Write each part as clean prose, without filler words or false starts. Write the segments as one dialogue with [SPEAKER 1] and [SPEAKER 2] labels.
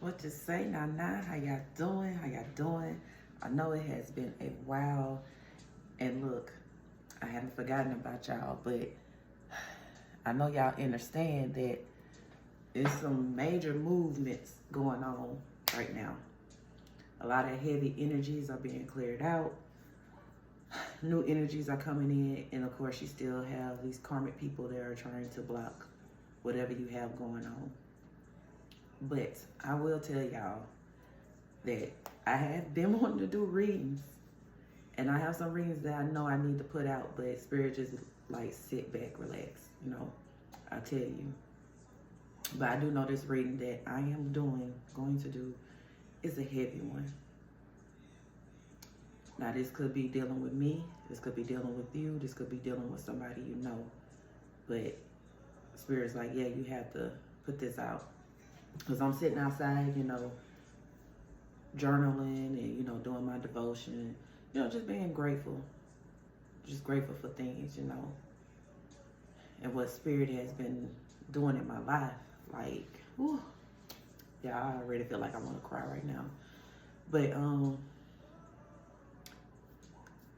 [SPEAKER 1] What to say now? How y'all doing? How y'all doing? I know it has been a while, and look, I haven't forgotten about y'all, but I know y'all understand that there's some major movements going on right now. A lot of heavy energies are being cleared out. New energies are coming in, and of course, you still have these karmic people that are trying to block whatever you have going on. But I will tell y'all that I have been wanting to do readings, and I have some readings that I know I need to put out, but Spirit just like sit back, relax, you know, I tell you. But I do know this reading that I am going to do is a heavy one. Now this could be dealing with me, this could be dealing with you, this could be dealing with somebody you know. But Spirit's like, yeah, you have to put this out. Because I'm sitting outside, you know, journaling and, you know, doing my devotion, you know, just being grateful. Just grateful for things, you know. And what Spirit has been doing in my life. Like, whew, yeah, I already feel like I want to cry right now. But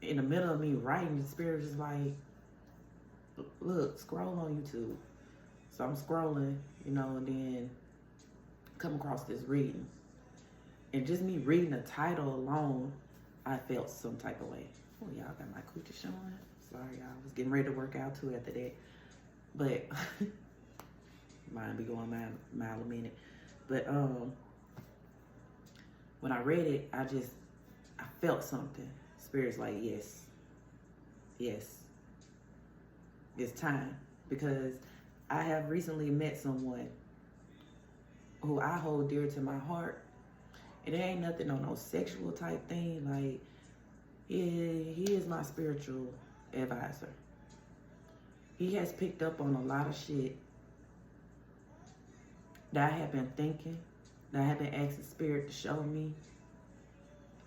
[SPEAKER 1] in the middle of me writing, the Spirit was just like, look, scroll on YouTube. So I'm scrolling, you know, and then come across this reading. And just me reading the title alone, I felt some type of way. Oh, y'all got my coochie showing. Sorry, y'all. I was getting ready to work out too after that. But mine be going mile a minute. But when I read it, I felt something. Spirit's like, yes, it's time. Because I have recently met someone who I hold dear to my heart. And it ain't nothing on no sexual type thing. Like, he is my spiritual advisor. He has picked up on a lot of shit that I have been thinking, that I have been asking Spirit to show me,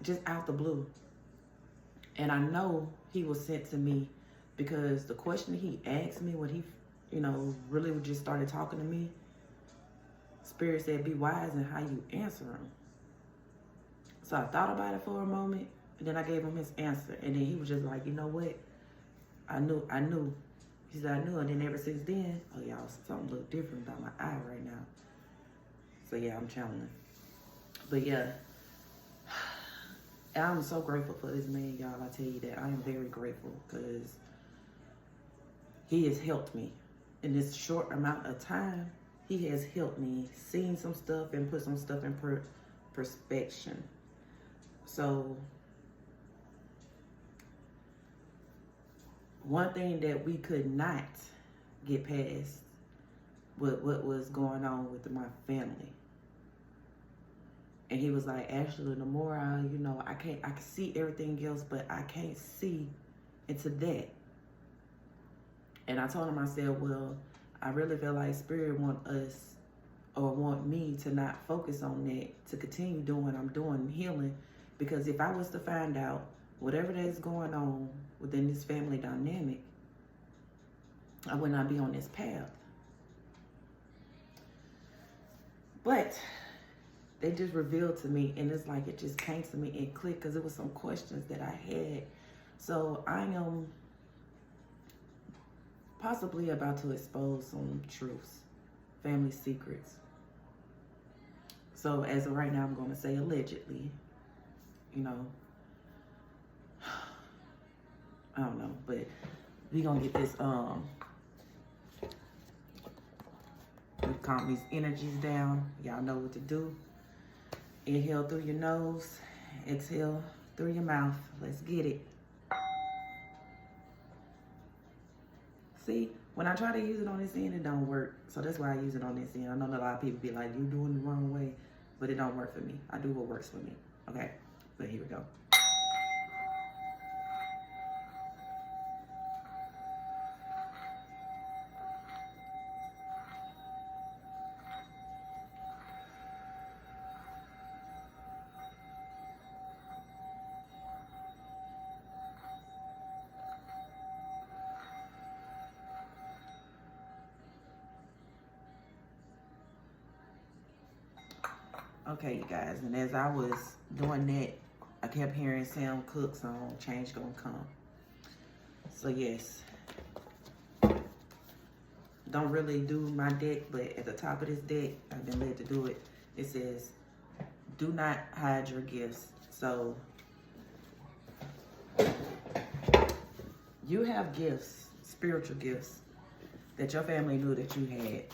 [SPEAKER 1] just out the blue. And I know he was sent to me because the question he asked me when he, you know, really just started talking to me, Spirit said, be wise in how you answer him. So I thought about it for a moment, and then I gave him his answer. And then he was just like, you know what? I knew. He said, I knew. And then ever since then, oh, y'all, something look different about my eye right now. So, yeah, I'm channeling. But, yeah, I'm so grateful for this man, y'all. I tell you that. I am very grateful because he has helped me. In this short amount of time, he has helped me see some stuff and put some stuff in perspective. So, one thing that we could not get past what was going on with my family. And he was like, Ashley, the more I can see everything else, but I can't see into that. And I told him, I said, well, I really feel like Spirit want me to not focus on that, to continue doing what I'm doing, healing. Because if I was to find out whatever that's going on within this family dynamic, I would not be on this path. But they just revealed to me, and it's like it just came to me and clicked because it was some questions that I had. So I am possibly about to expose some truths, family secrets. So as of right now, I'm going to say allegedly, you know, I don't know, but we gonna get this, we calm these energies down. Y'all know what to do. Inhale through your nose, exhale through your mouth. Let's get it. See, when I try to use it on this end, it don't work. So that's why I use it on this end. I know a lot of people be like, you doing the wrong way, but it don't work for me. I do what works for me. Okay, but here we go. Okay, you guys, and as I was doing that, I kept hearing Sam Cooke song, Change Gonna Come. So yes, don't really do my deck, but at the top of this deck, I've been led to do it. It says, do not hide your gifts. So you have gifts, spiritual gifts, that your family knew that you had,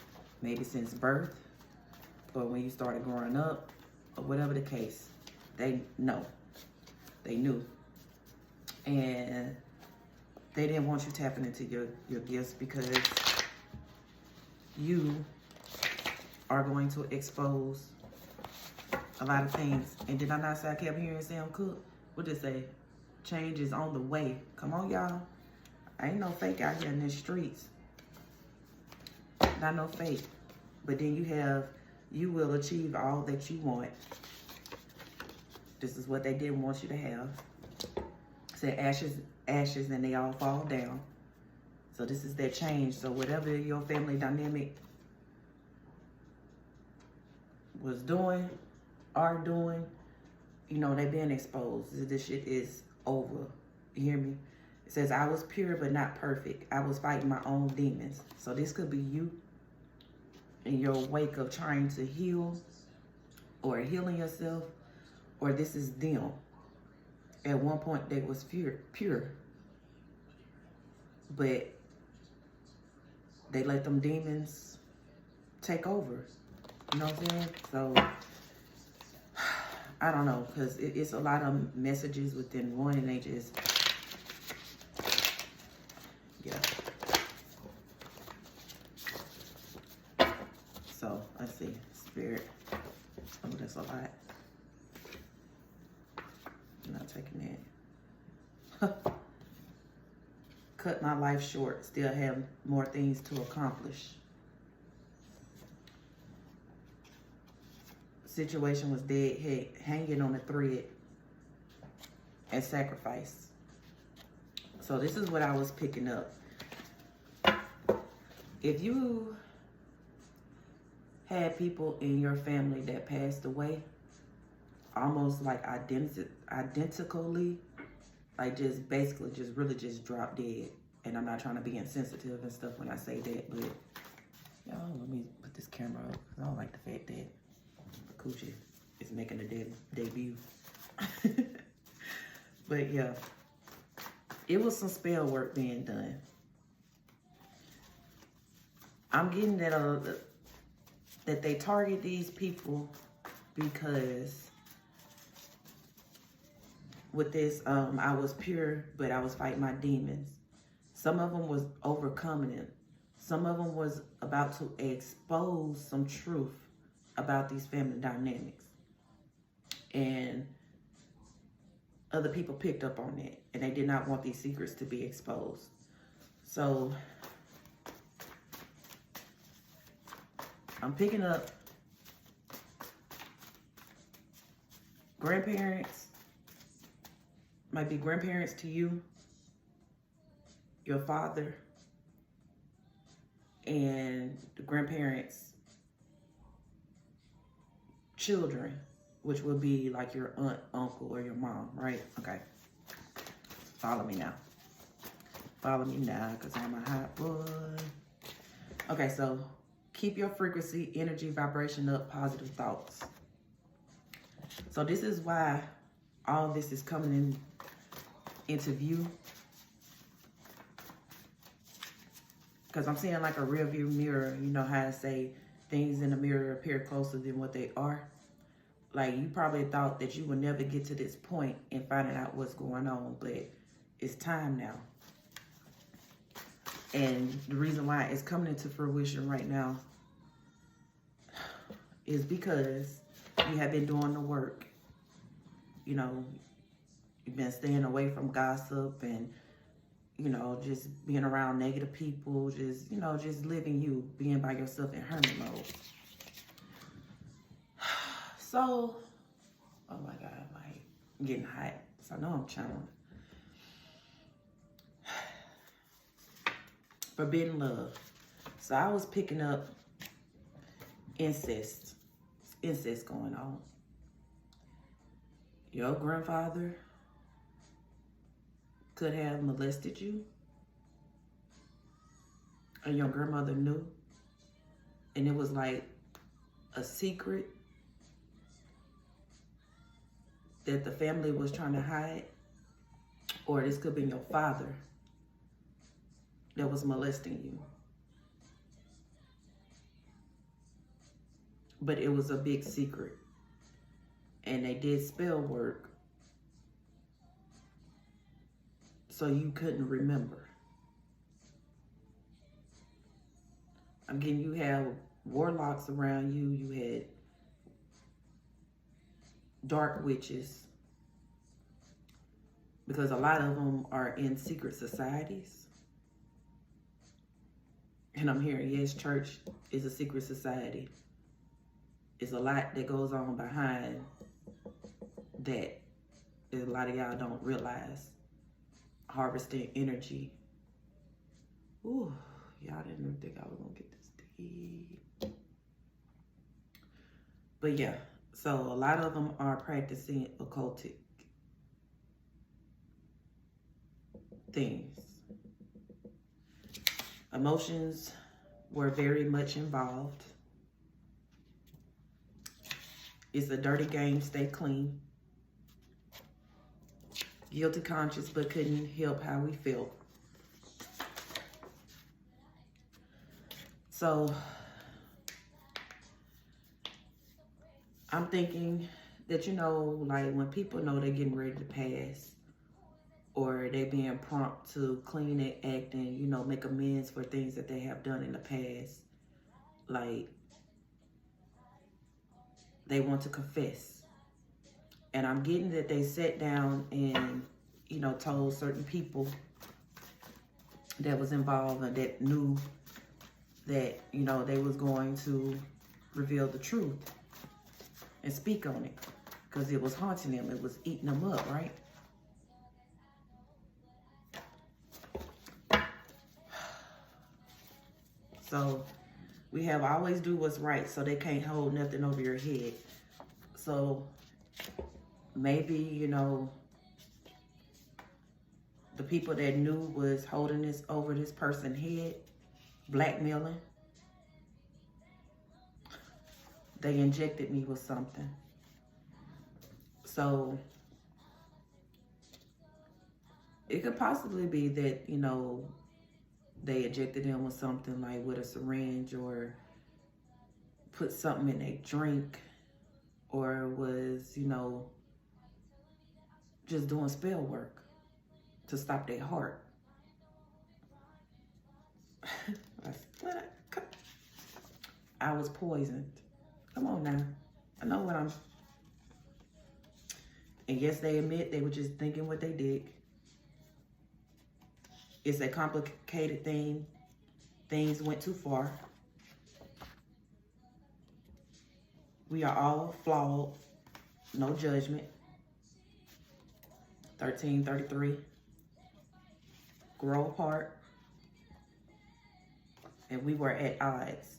[SPEAKER 1] maybe since birth, or when you started growing up, or whatever the case. They know. They knew. And they didn't want you tapping into your gifts because you are going to expose a lot of things. And did I not say I kept hearing Sam Cooke? What did it say? Change is on the way. Come on, y'all. Ain't no fake out here in the streets. Not no fake. But then you will achieve all that you want. This is what they didn't want you to have. Said ashes, and they all fall down. So this is their change. So whatever your family dynamic was doing, are doing, you know, they been exposed. This shit is over. You hear me? It says, I was pure but not perfect. I was fighting my own demons. So this could be you in your wake of trying to heal or healing yourself, or this is them. At one point they was pure, but they let them demons take over. You know what I'm saying? So I don't know, because it's a lot of messages within one, and they just, yeah. So let's see, Spirit. Oh, that's a lot. I'm not taking that. Cut my life short, still have more things to accomplish. Situation was dead, hanging on a thread, and sacrifice. So this is what I was picking up. If you had people in your family that passed away, almost like identically, like just basically just really just dropped dead. And I'm not trying to be insensitive and stuff when I say that, but y'all, let me put this camera up, because I don't like the fact that Coochie is making a debut. But yeah, it was some spell work being done. I'm getting that they target these people because with this, I was pure, but I was fighting my demons. Some of them was overcoming it. Some of them was about to expose some truth about these family dynamics. And other people picked up on it, and they did not want these secrets to be exposed. So I'm picking up grandparents, might be grandparents to you, your father, and the grandparents' children, which would be like your aunt, uncle, or your mom, right? Okay. Follow me now. Follow me now, because I'm a hot boy. Okay, so keep your frequency, energy, vibration up, positive thoughts. So this is why all this is coming into view. Because I'm seeing like a rear view mirror. You know how I say things in the mirror appear closer than what they are. Like, you probably thought that you would never get to this point in finding out what's going on, but it's time now. And the reason why it's coming into fruition right now is because you have been doing the work. You know, you've been staying away from gossip and, you know, just being around negative people, just, you know, just living you, being by yourself in hermit mode. So, oh my God, like, I'm getting hot. So I know I'm channeling. Forbidden love. So I was picking up incest. Incest going on. Your grandfather could have molested you, and your grandmother knew, and it was like a secret that the family was trying to hide. Or this could be your father that was molesting you. But it was a big secret. And they did spell work so you couldn't remember. Again, you have warlocks around you. You had dark witches, because a lot of them are in secret societies. And I'm hearing, yes, church is a secret society. There's a lot that goes on behind that a lot of y'all don't realize. Harvesting energy. Ooh, y'all didn't think I was gonna get this deep. But yeah, so a lot of them are practicing occultic things. Emotions were very much involved. It's a dirty game, stay clean. Guilty conscience, but couldn't help how we felt. So I'm thinking that, you know, like when people know they're getting ready to pass, or they being prompt to clean their act and, you know, make amends for things that they have done in the past, like they want to confess. And I'm getting that they sat down and, you know, told certain people that was involved and that knew that, you know, they was going to reveal the truth and speak on it, because it was haunting them. It was eating them up, right? So we have always do what's right, so they can't hold nothing over your head. So maybe, you know, the people that knew was holding this over this person's head, blackmailing, they injected me with something. So it could possibly be that, you know, they injected them with something, like with a syringe, or put something in their drink, or was, you know, just doing spell work to stop their heart. I was poisoned. Come on now. I know what I'm... And yes, they admit they were just thinking what they did. It's a complicated thing. Things went too far. We are all flawed. No judgment. 1333. Grow apart. And we were at odds.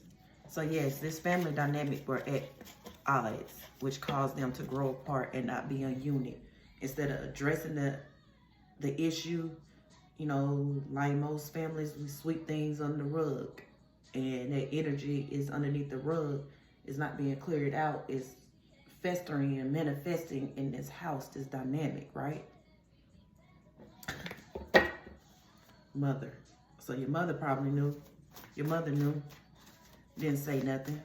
[SPEAKER 1] So yes, this family dynamic were at odds, which caused them to grow apart and not be a unit. Instead of addressing the issue, you know, like most families, we sweep things under the rug, and that energy is underneath the rug. It's not being cleared out. It's festering and manifesting in this house, this dynamic, right? Mother. So your mother probably knew. Your mother knew. Didn't say nothing.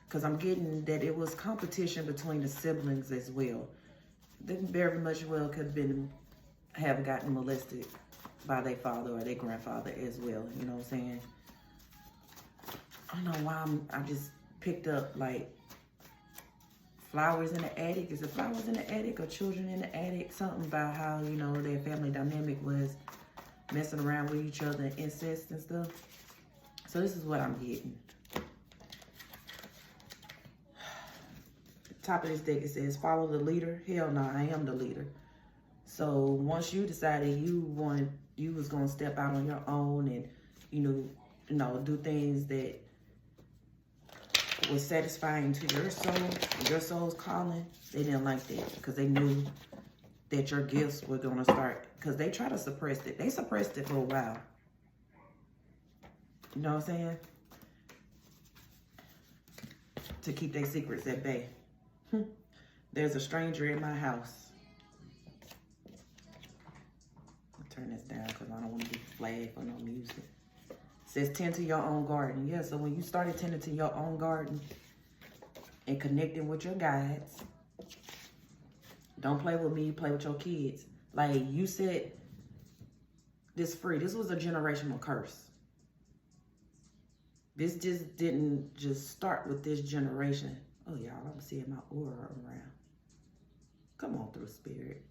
[SPEAKER 1] Because I'm getting that it was competition between the siblings as well. They very much well could have gotten molested by their father or their grandfather as well. You know what I'm saying? I don't know why I just picked up like flowers in the attic. Is it flowers in the attic or children in the attic? Something about how, you know, their family dynamic was messing around with each other and incest and stuff. So this is what I'm getting. Top of this deck, it says, follow the leader. Hell no, I am the leader. So once you decided you was gonna step out on your own and, you know, do things that was satisfying to your soul's calling, they didn't like that because they knew that your gifts were going to start, because they try to suppress it. They suppressed it for a while. You know what I'm saying? To keep their secrets at bay. There's a stranger in my house. I'll turn this down because I don't want to be flagged for no music. It says tend to your own garden. Yeah, so when you started tending to your own garden and connecting with your guides, don't play with me, play with your kids. Like you said, this free. This was a generational curse. This just didn't just start with this generation. Oh, y'all, I'm seeing my aura around. Come on through, spirit.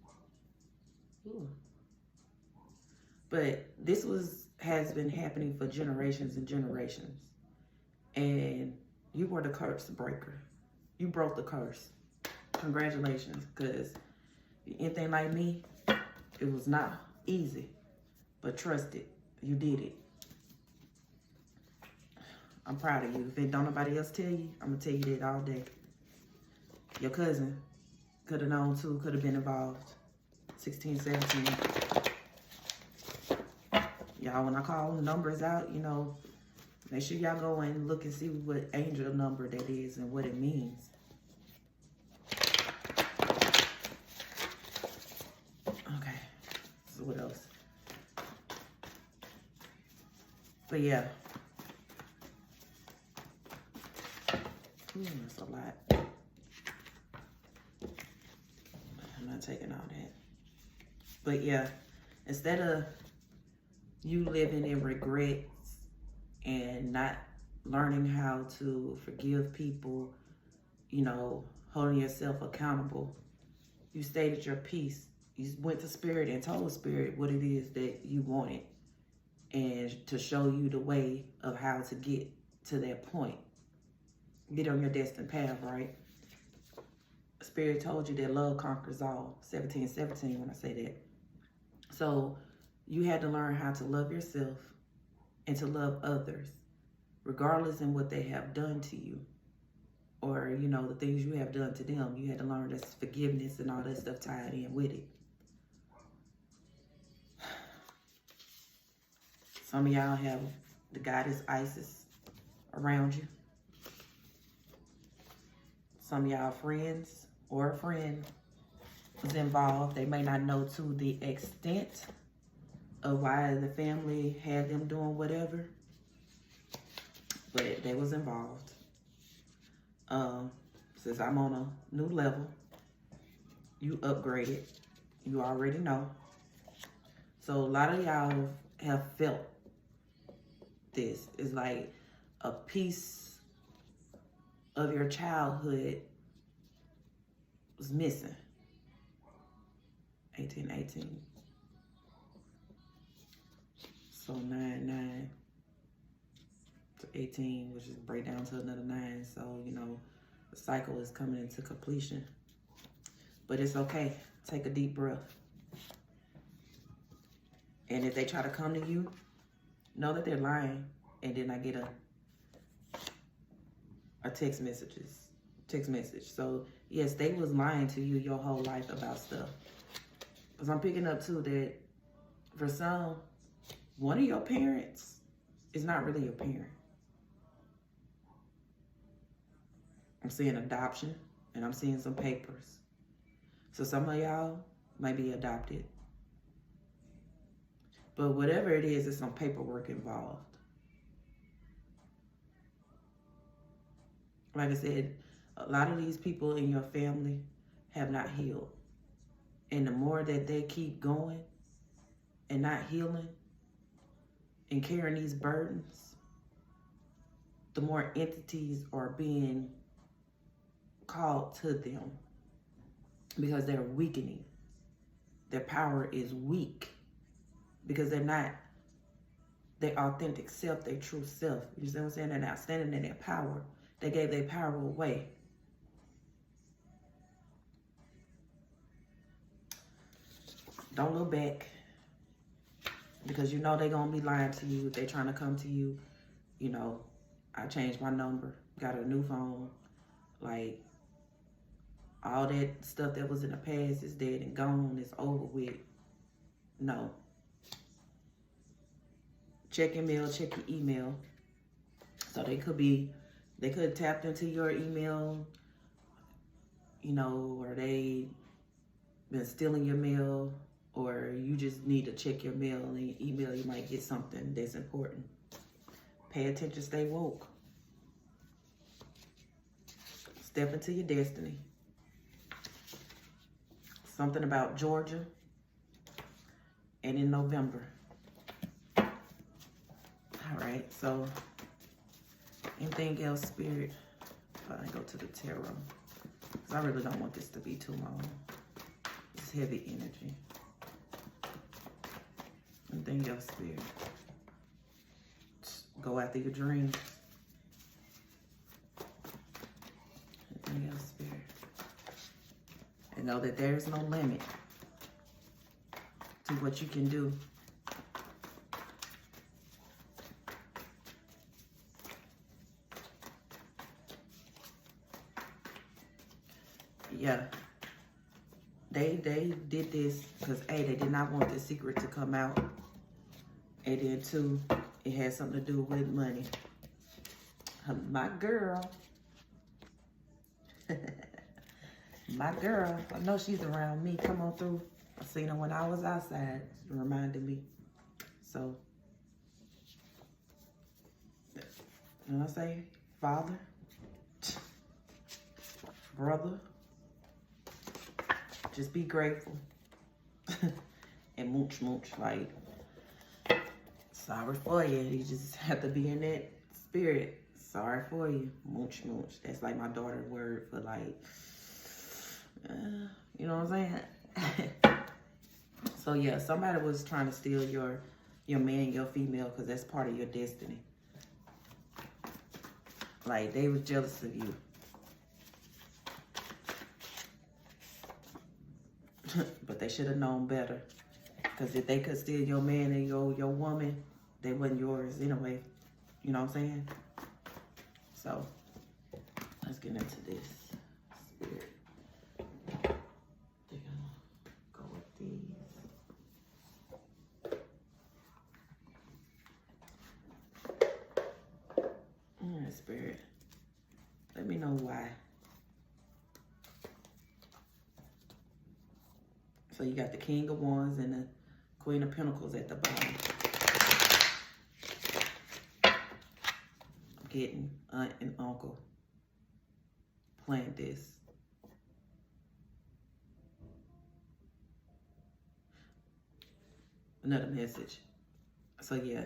[SPEAKER 1] Ooh. But this has been happening for generations and generations. And you were the curse breaker. You broke the curse. Congratulations, because anything like me, it was not easy. But trust it, you did it. I'm proud of you. If don't nobody else tell you, I'm going to tell you that all day. Your cousin could have known too, could have been involved. 16, 17. Y'all, when I call numbers out, you know, make sure y'all go and look and see what angel number that is and what it means. Okay, so what else? But yeah. That's a lot. I'm not taking all that. But yeah, instead of you living in regrets and not learning how to forgive people, you know, holding yourself accountable, you stated your piece. You went to spirit and told spirit what it is that you wanted and to show you the way of how to get to that point. Get on your destined path, right? Spirit told you that love conquers all. 17:17 when I say that. So you had to learn how to love yourself and to love others, regardless in what they have done to you, or you know the things you have done to them. You had to learn this forgiveness and all that stuff tied in with it. Some of y'all have the goddess Isis around you. Some of y'all friends or a friend was involved. They may not know to the extent of why the family had them doing whatever, but they was involved. Since I'm on a new level, you upgraded. You already know. So a lot of y'all have felt this. It's like a piece of your childhood was missing. 18. So 9 to 18, which is break down to another 9. So, you know, the cycle is coming into completion. But it's okay. Take a deep breath. And if they try to come to you, know that they're lying. And then I get a text message. So yes, they was lying to you your whole life about stuff. Because I'm picking up too that for some, one of your parents is not really your parent. I'm seeing adoption and I'm seeing some papers. So some of y'all might be adopted. But whatever it is, there's some paperwork involved. Like I said, a lot of these people in your family have not healed. And the more that they keep going and not healing and carrying these burdens, the more entities are being called to them because they're weakening. Their power is weak because they're not their authentic self, their true self. You see what I'm saying? They're not standing in their power. They gave their power away. Don't look back because you know they're going to be lying to you. If they're trying to come to you, you know, I changed my number. got a new phone. Like, all that stuff that was in the past is dead and gone. It's over with. No. Check your mail, check your email. So they could have tapped into your email, you know, or they been stealing your mail, or you just need to check your mail and your email. You might get something that's important. Pay attention, stay woke. Step into your destiny. Something about Georgia and in November. All right, so anything else, Spirit? I go to the tarot, because I really don't want this to be too long. It's heavy energy. Anything else, Spirit? Just go after your dreams. Anything else, Spirit? And know that there's no limit to what you can do. Yeah, they did this because A, they did not want the secret to come out, and then 2, it had something to do with money. My girl, my girl, I know she's around me. Come on through. I seen her when I was outside. It reminded me. So, when I say father, brother, just be grateful. And mooch, like, sorry for you. You just have to be in that spirit. Sorry for you. Mooch. That's like my daughter's word for like, you know what I'm saying? So yeah, somebody was trying to steal your man, your female, because that's part of your destiny. Like, they were jealous of you. But they should have known better. Because if they could steal your man and your woman, they wasn't yours anyway. You know what I'm saying? So, let's get into this. Spirit. They're gonna go with these. Alright, Spirit. Let me know why. So you got the King of Wands and the Queen of Pentacles at the bottom. I'm getting aunt and uncle planned this. Another message. So yeah.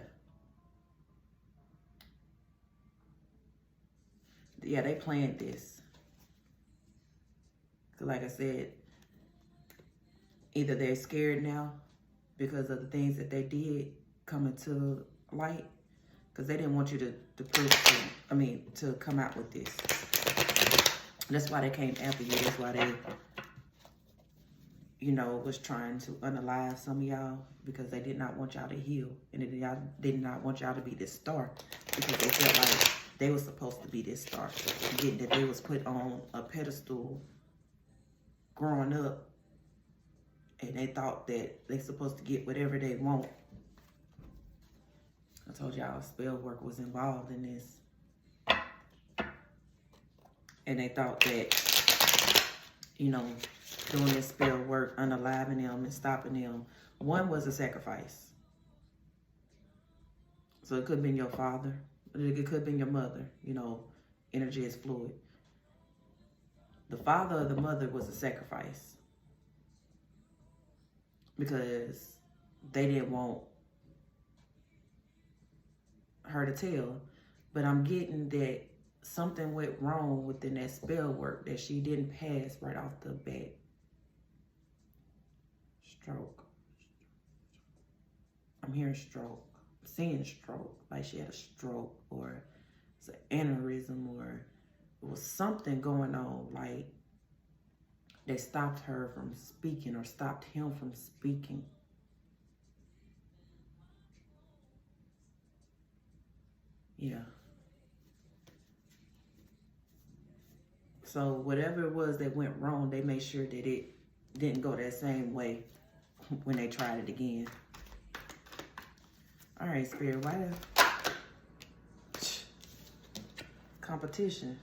[SPEAKER 1] Yeah, they planned this. Like I said, either they're scared now because of the things that they did coming to light, because they didn't want you to come out with this. That's why they came after you. That's why they, you know, was trying to unalive some of y'all, because they did not want y'all to heal. And they did not want y'all to be this star, because they felt like they were supposed to be this star. Getting that they was put on a pedestal growing up, and they thought that they're supposed to get whatever they want. I told y'all spell work was involved in this. And they thought that, you know, doing this spell work, unaliving them and stopping them, one was a sacrifice. So it could have been your father, it could have been your mother. You know, energy is fluid. The father or the mother was a sacrifice, because they didn't want her to tell. But I'm getting that something went wrong within that spell work, that she didn't pass right off the bat. Stroke. I'm hearing stroke. I'm seeing stroke. Like she had a stroke, or it's an aneurysm, or it was something going on. Like they stopped her from speaking, or stopped him from speaking. Yeah. So whatever it was that went wrong, they made sure that it didn't go that same way when they tried it again. All right, Spirit, why the competition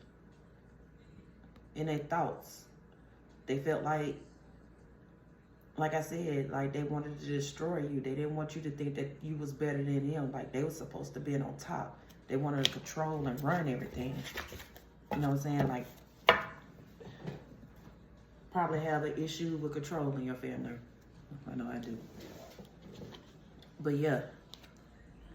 [SPEAKER 1] in their thoughts? They felt like I said, like they wanted to destroy you. They didn't want you to think that you was better than them. Like they were supposed to be on top. They wanted to control and run everything. You know what I'm saying? Like, probably have an issue with controlling your family. I know I do. But yeah,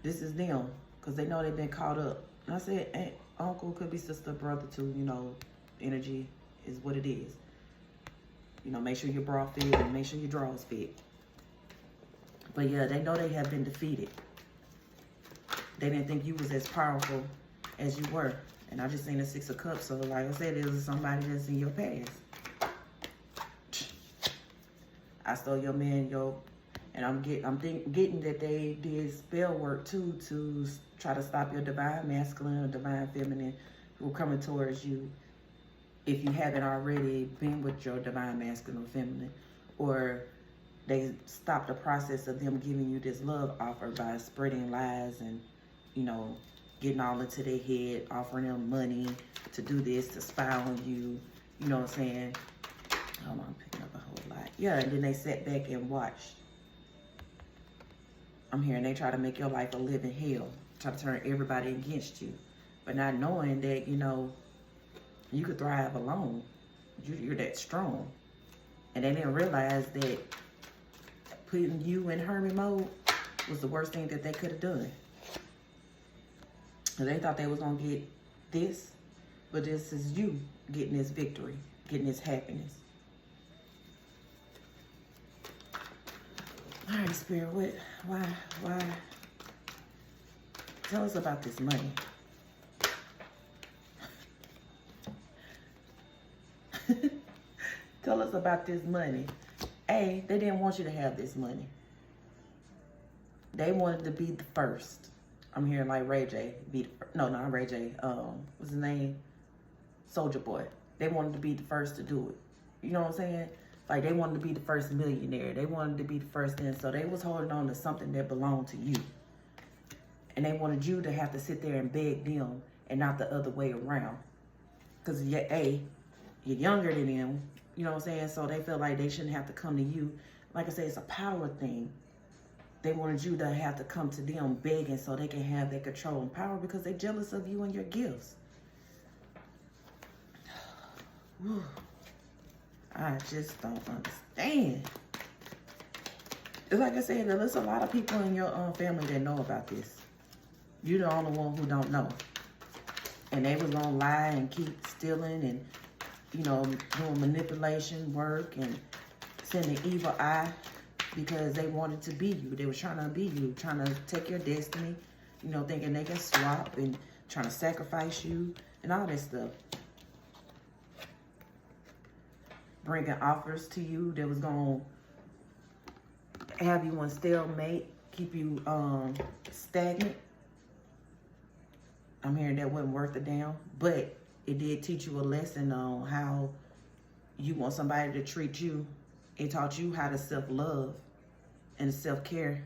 [SPEAKER 1] this is them. Because they know they've been caught up. And I said, aunt, uncle, could be sister, brother too. You know, energy is what it is. You know, make sure your bra fit and make sure your drawers fit. But yeah, they know they have been defeated. They didn't think you was as powerful as you were. And I just seen the 6 of Cups. So like I said, it was somebody that's in your past. I stole your man, and I'm getting that they did spell work too to try to stop your divine masculine or divine feminine who are coming towards you. If you haven't already been with your divine masculine or feminine, or they stopped the process of them giving you this love offer by spreading lies and, you know, getting all into their head, offering them money to do this, to spy on you, you know what I'm saying? Hold on, I'm picking up a whole lot. Yeah, and then they sat back and watched. I'm hearing they try to make your life a living hell, try to turn everybody against you, but not knowing that, you know, you could thrive alone. You're that strong. And they didn't realize that putting you in hermit mode was the worst thing that they could have done. And they thought they was going to get this, but this is you getting this victory, getting this happiness. All right, Spirit, why? Tell us about this money. Tell us about this money. They didn't want you to have this money. They wanted to be the first. I'm hearing like Ray J. No, not Ray J. What's his name? Soulja Boy. They wanted to be the first to do it. You know what I'm saying? Like they wanted to be the first millionaire. They wanted to be the first in. So they was holding on to something that belonged to you. And they wanted you to have to sit there and beg them and not the other way around. Because you're younger than them. You know what I'm saying? So they feel like they shouldn't have to come to you. Like I said, it's a power thing. They wanted you to have to come to them begging so they can have that control and power because they're jealous of you and your gifts. I just don't understand. It's like I said, there's a lot of people in your family that know about this. You're the only one who don't know. And they was gonna lie and keep stealing and, you know, doing manipulation work and sending evil eye because they wanted to be you. They were trying to be you, trying to take your destiny, you know, thinking they can swap and trying to sacrifice you and all that stuff. Bringing offers to you that was going to have you on stalemate, keep you stagnant. I'm hearing that wasn't worth a damn, but it did teach you a lesson on how you want somebody to treat you. It taught you how to self-love and self-care.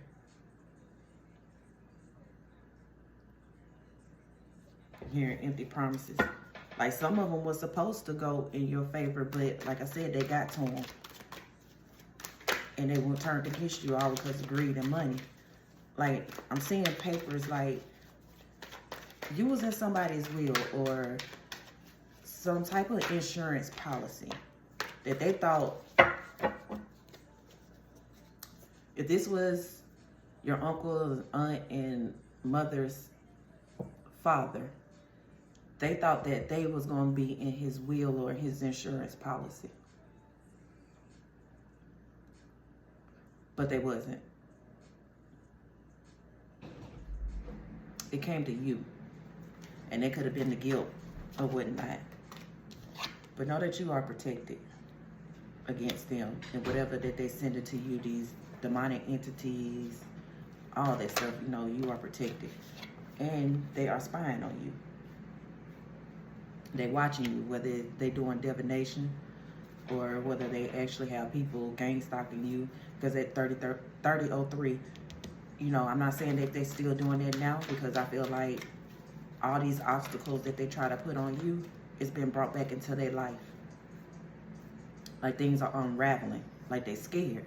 [SPEAKER 1] Hearing empty promises. Like some of them were supposed to go in your favor, but like I said, they got to them. And they were turned against you all because of greed and money. Like, I'm seeing papers like you was in somebody's will or some type of insurance policy that they thought if this was your uncle, aunt, and mother's father, they thought that they was going to be in his will or his insurance policy. But they wasn't. It came to you. And it could have been the guilt or whatnot. But know that you are protected against them and whatever that they send it to you, these demonic entities, all that stuff, you know, you are protected. And they are spying on you. They watching you, whether they doing divination or whether they actually have people gang stalking you. Because at 3003, you know, I'm not saying that they're still doing that now, because I feel like all these obstacles that they try to put on you, it's been brought back into their life. Like things are unraveling, like they scared.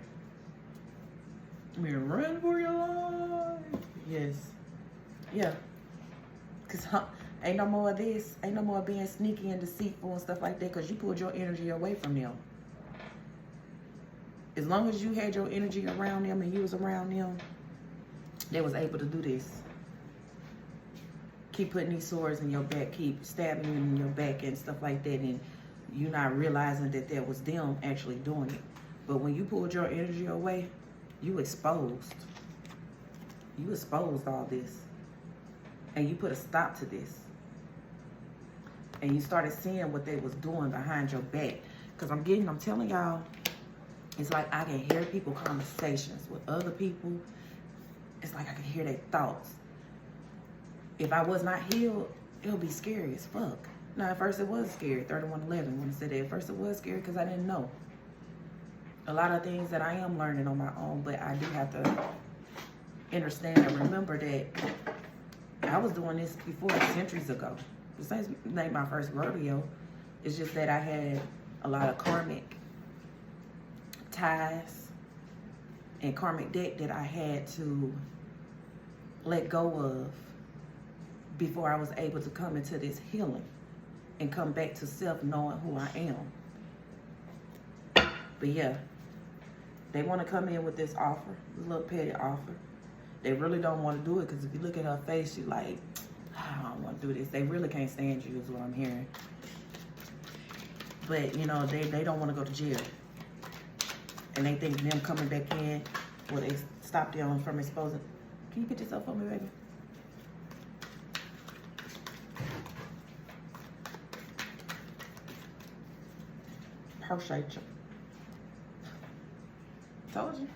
[SPEAKER 1] I mean, run for your life. Yes. Yeah. Because ain't no more of this. Ain't no more being sneaky and deceitful and stuff like that, because you pulled your energy away from them. As long as you had your energy around them and you was around them, they was able to do this. Keep putting these swords in your back, keep stabbing you in your back and stuff like that, and you not realizing that that was them actually doing it. But when you pulled your energy away, you exposed. You exposed all this. And you put a stop to this. And you started seeing what they was doing behind your back. Because I'm telling y'all, it's like I can hear people conversations with other people. It's like I can hear their thoughts. If I was not healed, it'll be scary as fuck. Now, at first it was scary, 3111, when I said that. At first it was scary because I didn't know. A lot of things that I am learning on my own, but I do have to understand and remember that I was doing this before centuries ago. This ain't my first rodeo. It's just that I had a lot of karmic ties and karmic debt that I had to let go of before I was able to come into this healing and come back to self, knowing who I am. But yeah, they want to come in with this offer, this little petty offer. They really don't want to do it, because if you look at her face, you're like, I don't want to do this. They really can't stand you, is what I'm hearing. But, you know, they don't want to go to jail. And they think them coming back in, well, they stop them from exposing. Can you pick this up for me, baby? Appreciate you. Told you.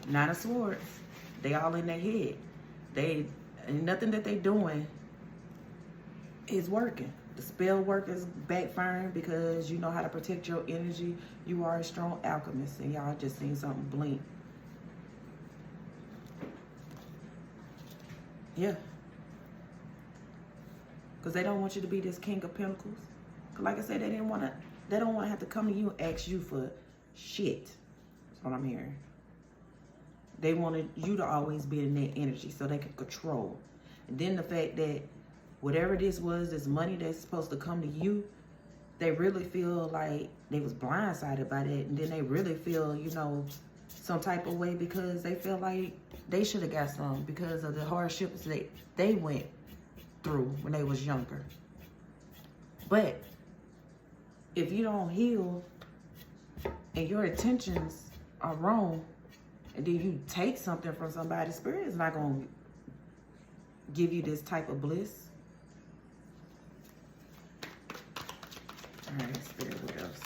[SPEAKER 1] Nine of Swords. They all in their head. Nothing that they doing is working. The spell work is backfiring because you know how to protect your energy. You are a strong alchemist, and y'all just seen something blink. Yeah. Because they don't want you to be this King of Pentacles. Because like I said, they don't want to have to come to you and ask you for shit. That's what I'm hearing. They wanted you to always be in their energy so they could control. And then the fact that whatever this was, this money that's supposed to come to you, they really feel like they was blindsided by that. And then they really feel, you know, some type of way because they feel like they should have got some because of the hardships that they went through when they was younger. But if you don't heal and your intentions are wrong, and then you take something from somebody, Spirit is not going to give you this type of bliss. All right, Spirit, what else?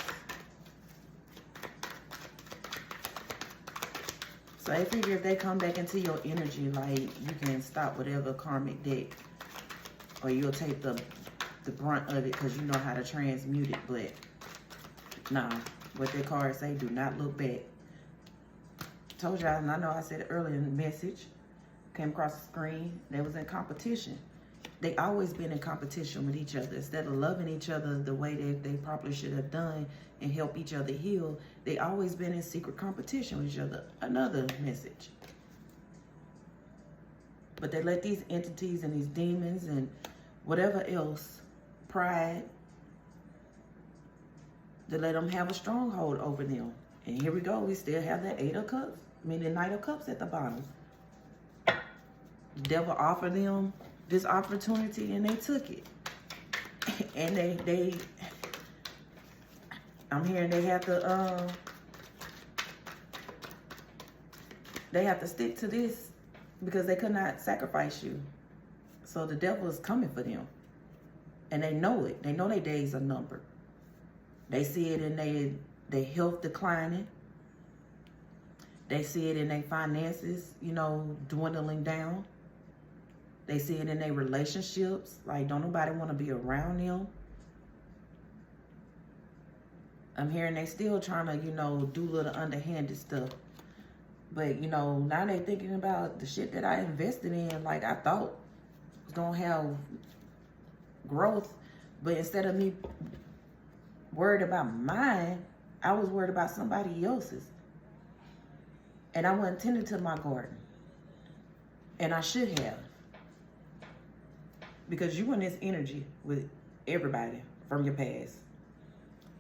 [SPEAKER 1] So I figure if they come back into your energy, like you can stop whatever karmic debt, or you'll take the brunt of it because you know how to transmute it. But nah, what their cards say, do not look back. Told y'all, and I know I said it earlier in the message, came across the screen, they was in competition. They always been in competition with each other. Instead of loving each other the way that they probably should have done and help each other heal, they always been in secret competition with each other. Another message. But they let these entities and these demons and whatever else, pride, they let them have a stronghold over them. And here we go, we still have that Eight of Cups, meaning Knight of Cups at the bottom. The devil offered them this opportunity and they took it. And I'm hearing they have to stick to this because they could not sacrifice you. So the devil is coming for them. And they know it. They know their days are numbered. They see it in their health declining. They see it in their finances, you know, dwindling down. They see it in their relationships. Like, don't nobody want to be around them. I'm hearing they still trying to, you know, do little underhanded stuff. But, you know, now they thinking about the shit that I invested in, like I thought was going to have growth. But instead of me worried about mine, I was worried about somebody else's. And I wasn't tending to my garden. And I should have. Because you in this energy with everybody from your past.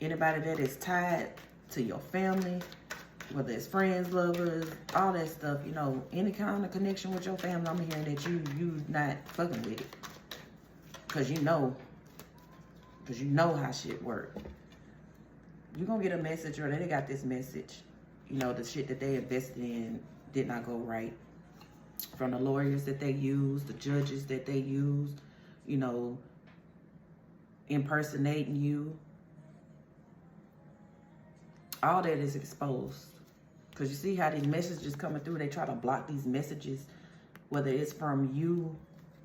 [SPEAKER 1] Anybody that is tied to your family, whether it's friends, lovers, all that stuff, you know, any kind of connection with your family, I'm hearing that you not fucking with it. Because you know how shit work. You're going to get a message, or they got this message. You know, the shit that they invested in did not go right. From the lawyers that they used, the judges that they used, you know, impersonating you. All that is exposed. Because you see how these messages coming through, they try to block these messages, whether it's from you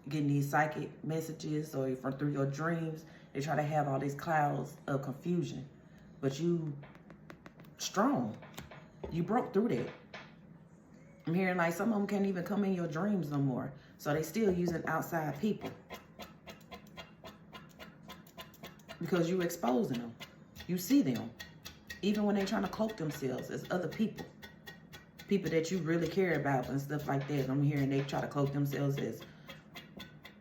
[SPEAKER 1] getting these psychic messages or from through your dreams. They try to have all these clouds of confusion. But you strong. You broke through that. I'm hearing like some of them can't even come in your dreams no more. So they still using outside people. Because you exposing them. You see them. Even when they're trying to cloak themselves as other people. People that you really care about and stuff like that. I'm hearing they try to cloak themselves as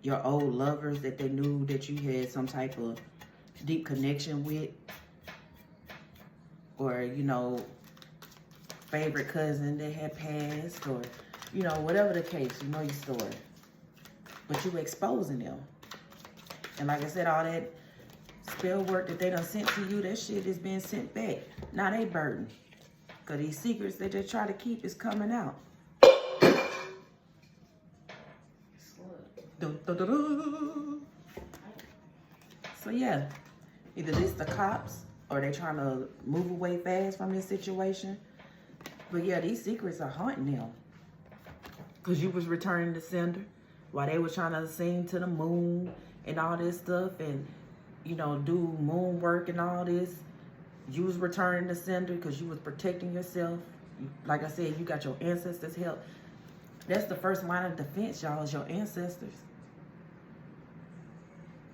[SPEAKER 1] your old lovers that they knew that you had some type of deep connection with. Or, you know, favorite cousin that had passed. Or, you know, whatever the case. You know your story. But you exposing them. And like I said, all that spell work that they done sent to you, that shit is being sent back. Now they burden. Because these secrets that they try to keep is coming out. So yeah, either this the cops or they trying to move away fast from this situation. But yeah, these secrets are haunting them. Because you was returning to sender while they were trying to sing to the moon and all this stuff and, you know, do moon work and all this. You was returning to sender because you was protecting yourself. Like I said, you got your ancestors' help. That's the first line of defense, y'all, is your ancestors.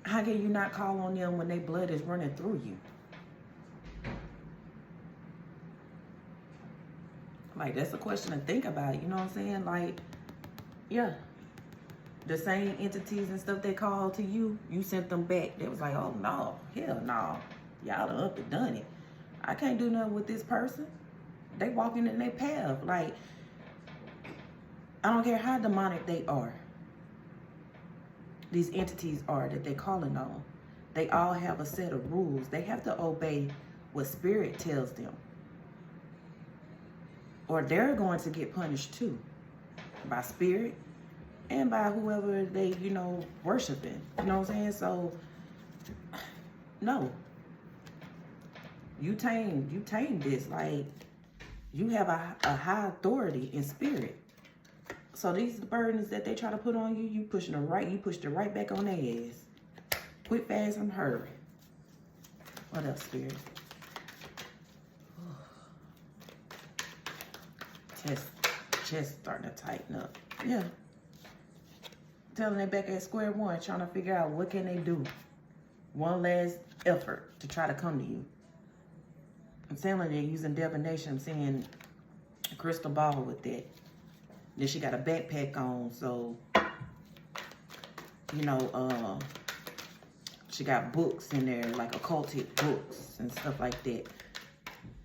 [SPEAKER 1] How can you not call on them when their blood is running through you? Like, that's a question to think about, you know what I'm saying? Like, yeah. The same entities and stuff they called to you, you sent them back. They was like, oh, no, hell no. Y'all done up and done it. I can't do nothing with this person. They walking in their path. Like, I don't care how demonic they are. These entities are that they calling on. They all have a set of rules. They have to obey what spirit tells them. Or they're going to get punished too. By spirit and by whoever they, you know, worshiping. You know what I'm saying? So, no. You tame this. Like, you have a high authority in spirit. So these burdens that they try to put on you, you pushed it right back on their ass. Quick, fast, and hurry. What else, spirit? Chest starting to tighten up. Yeah. Telling they back at square one, trying to figure out what can they do. One last effort to try to come to you. I'm saying they're using divination. I'm seeing a crystal ball with that. Then she got a backpack on, so, you know, she got books in there, like occultic books and stuff like that.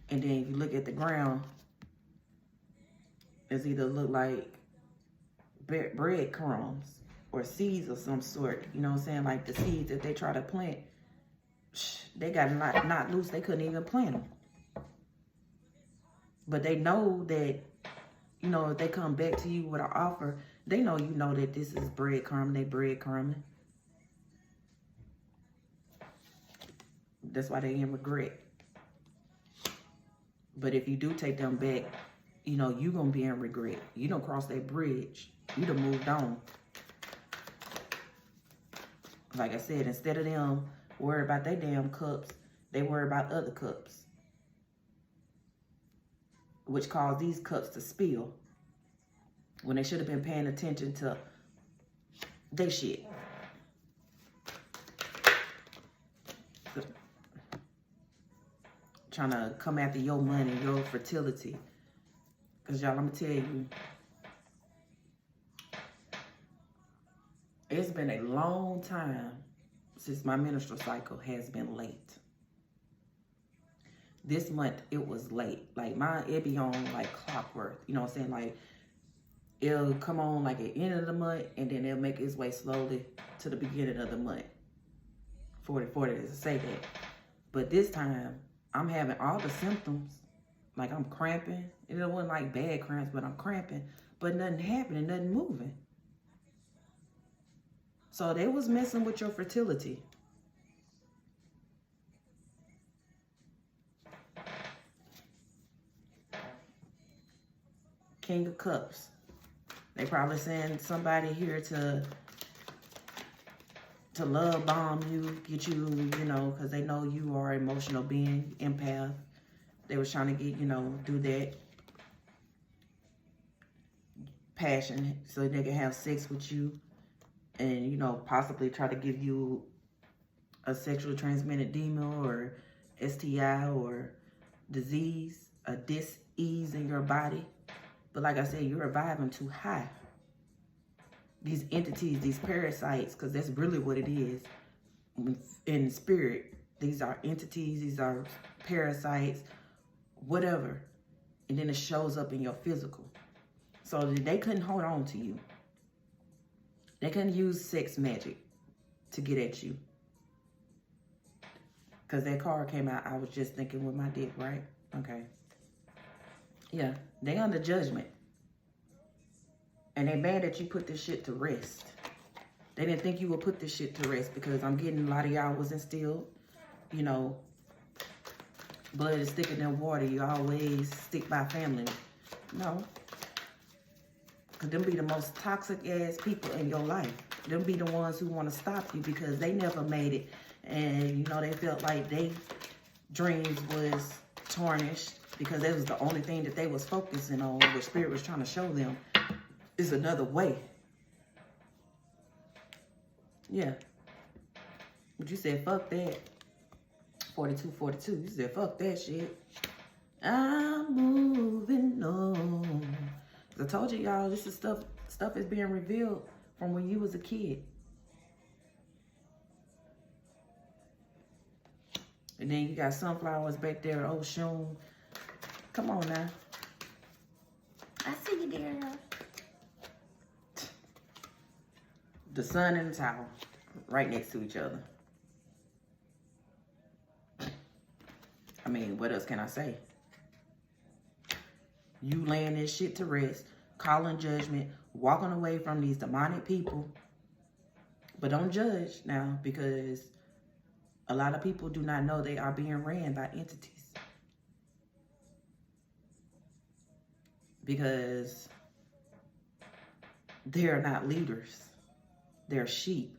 [SPEAKER 1] And then if you look at the ground, it's either look like breadcrumbs or seeds of some sort. You know what I'm saying? Like the seeds that they try to plant, they got not loose. They couldn't even plant them. But they know that, you know, if they come back to you with an offer, they know you know that this is breadcrumb. They breadcrumbing. That's why they in regret. But if you do take them back, you know, you going to be in regret. You don't cross that bridge. You done moved on. Like I said, instead of them worry about their damn cups, they worry about other cups. which caused these cups to spill when they should have been paying attention to their shit. Trying to come after your money, your fertility. Because y'all, I'm going to tell you, it's been a long time since my menstrual cycle has been late. This month, it was late. Like, it be on, like, clockwork. You know what I'm saying? Like, it'll come on, like, at the end of the month, and then it'll make its way slowly to the beginning of the month. 40 to say that. But this time, I'm having all the symptoms. Like, I'm cramping. It wasn't like bad cramps, but I'm cramping. But nothing happening, nothing moving. So they was messing with your fertility. King of Cups. They probably send somebody here to love bomb you, get you, you know, because they know you are an emotional being, empath. They was trying to get, you know, do that. Passion, so they can have sex with you and, you know, possibly try to give you a sexually transmitted demon or STI or disease, a dis-ease in your body. But like I said, you're vibing too high. These entities, these parasites, because that's really what it is in spirit. These are entities, these are parasites, whatever. And then it shows up in your physical. So they couldn't hold on to you. They couldn't use sex magic to get at you. Because that card came out, I was just thinking with my dick, right? Okay. Yeah, they under judgment. And they mad that you put this shit to rest. They didn't think you would put this shit to rest because I'm getting a lot of y'all was instilled, you know, blood is thicker than water. You always stick by family. No. Because them be the most toxic ass people in your life. Them be the ones who want to stop you because they never made it. And, you know, they felt like their dreams was tarnished because that was the only thing that they was focusing on, what Spirit was trying to show them is another way. Yeah. But you said, fuck that. 42. You said, fuck that shit. I'm moving on. I told you, y'all, this is stuff is being revealed from when you was a kid. And then you got sunflowers back there, oh, Shun. Come on now. I see you, girl. The sun and the tower, right next to each other. I mean, what else can I say? You laying this shit to rest, calling judgment, walking away from these demonic people. But don't judge now, because a lot of people do not know they are being ran by entities. Because they're not leaders. They're sheep.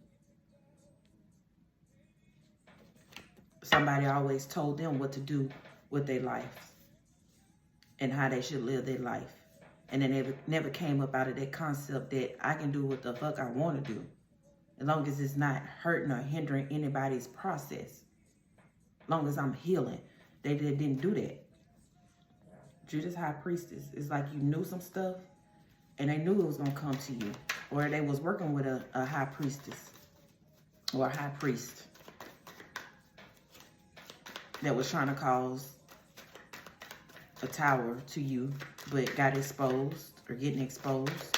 [SPEAKER 1] Somebody always told them what to do with their life and how they should live their life. And then they never came up out of that concept that I can do what the fuck I want to do, as long as it's not hurting or hindering anybody's process. As long as I'm healing. They didn't do that. Judas High Priestess, it's like you knew some stuff and they knew it was going to come to you. Or they was working with a high priestess or a high priest that was trying to cause a tower to you, but got exposed or getting exposed.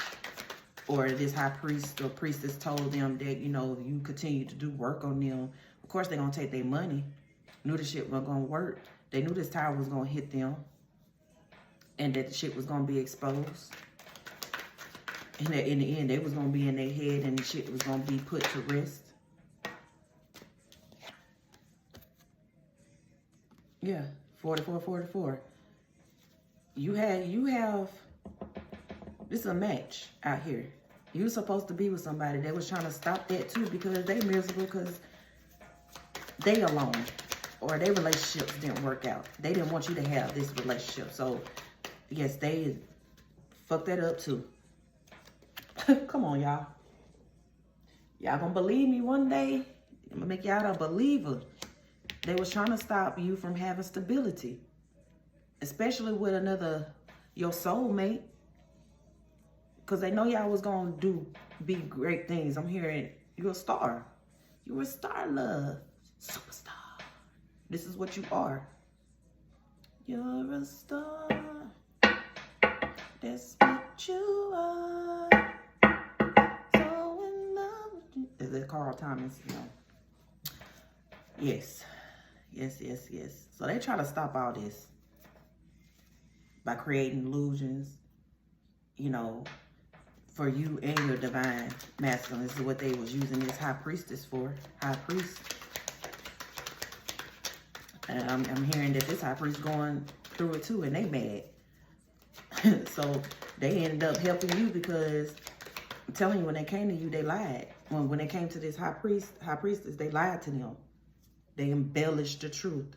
[SPEAKER 1] Or this high priest or priestess told them that, you know, you continue to do work on them. Of course, they're going to take their money. Knew the shit wasn't going to work. They knew this tower was going to hit them. And that the shit was going to be exposed. And that in the end, they was going to be in their head and the shit was going to be put to rest. Yeah, 44. You have, this is a match out here. You were supposed to be with somebody. They was trying to stop that too because they miserable because they alone or their relationships didn't work out. They didn't want you to have this relationship. So Yes, they fucked that up too. Come on, y'all. Y'all gonna believe me one day? I'm gonna make y'all a believer. They was trying to stop you from having stability. Especially with your soulmate. Because they know y'all was gonna be great things. I'm hearing you're a star. You're a star, love. Superstar. This is what you are. You're a star. That's what you are. So in love with you. Is it Carl Thomas? No. Yes. Yes, yes, yes. So they try to stop all this by creating illusions, you know, for you and your divine masculine. This is what they was using this high priestess for. High priest. And I'm hearing that this high priest going through it too, and they mad. So they ended up helping you because I'm telling you, when they came to you, they lied. When they came to this high priestess, they lied to them. They embellished the truth.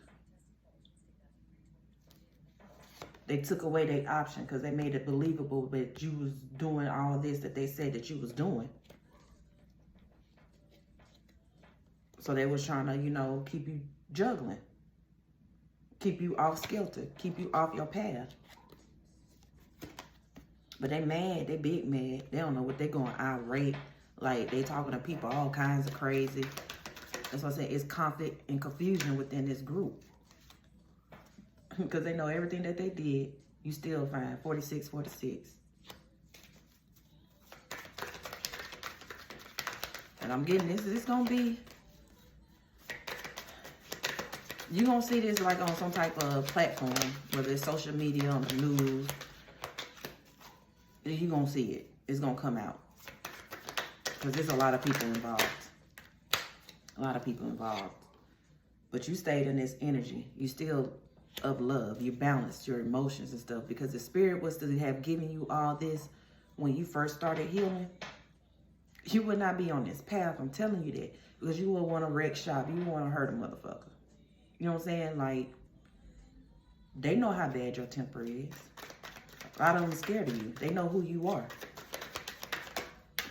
[SPEAKER 1] They took away their option because they made it believable that you was doing all this that they said that you was doing. So they was trying to, you know, keep you juggling. Keep you off kilter. Keep you off your path. But they mad. They big mad. They don't know what they going irate. Like, they talking to people all kinds of crazy. That's why I say it's conflict and confusion within this group. Because they know everything that they did, you still find 46, 46. And I'm getting this. This going to be... You're going to see this like on some type of platform, whether it's social media, on the news. You're going to see it. It's going to come out. Because there's a lot of people involved. A lot of people involved. But you stayed in this energy. You still of love. You balanced your emotions and stuff. Because the spirit was to have given you all this when you first started healing. You would not be on this path. I'm telling you that. Because you would want to wreck shop. You would want to hurt a motherfucker. You know what I'm saying? Like, they know how bad your temper is. A lot of them are scared of you. They know who you are.